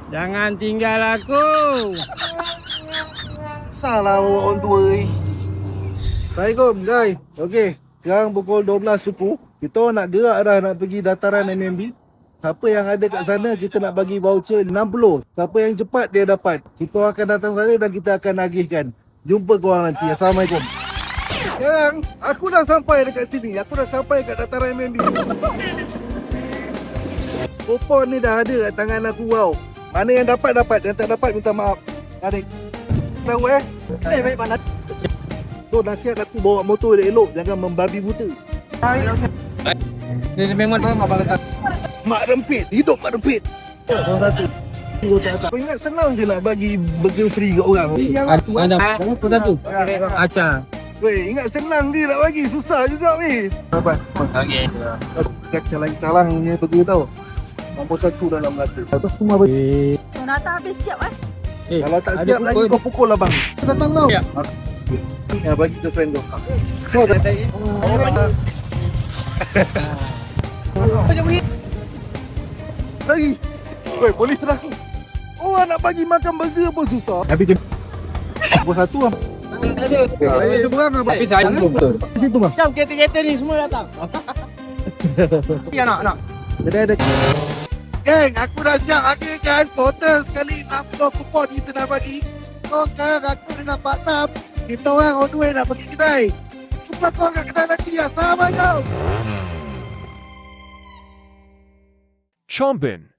Jangan tinggal aku. Salah bawa orang tua ni. Assalamualaikum guys. Okey, sekarang pukul 12 suku. Kita nak gerak dah nak pergi dataran MMB. Siapa yang ada kat sana kita nak bagi voucher 60. Siapa yang cepat dia dapat. Kita akan datang sana dan kita akan agihkan. Jumpa korang nanti. Assalamualaikum. Sekarang aku dah sampai dekat sini. Aku dah sampai kat dataran MMB. Kupon ni dah ada kat tangan aku. Wow. Mana yang dapat, yang tak dapat minta maaf. Adik. Tahu Baik mana? So nasihat aku bawa motor dia elok. Jangan membabi buta. Ini memang Abang kata mak rempit. Hidup mak rempit. Orang satu. Kau ingat senang je nak bagi burger free kat orang. ada satu. Acar. Weh, ingat senang je nak bagi. Susah juga weh. Dapat. Okey. Kat calang-calang punya burger tau. Nombor satu dalam Melaka. Atas semua burger. Kau dah tak habis siap Kalau tak ada siap lagi pukul. kau pukul abang. Datang tau. Ya. Ya, bagi ke friend kau. Kau dah lagi. Weh, polis dah. Oh, nak bagi makan burger pun susah. Habis je. Nombor satu lah. Itu berang abang. Tapi saya betul. Situ bang. Macam kereta-kereta ni semua datang. Ya nak. Ada. Geng, aku dah siap agihkan total sekali 60 kupon kita nak bagi. So sekarang aku dengan Pak Tam, kita orang on the way nak pergi kedai. Jumpa kau kat kedai lagi. Assalamualaikum. Chompin.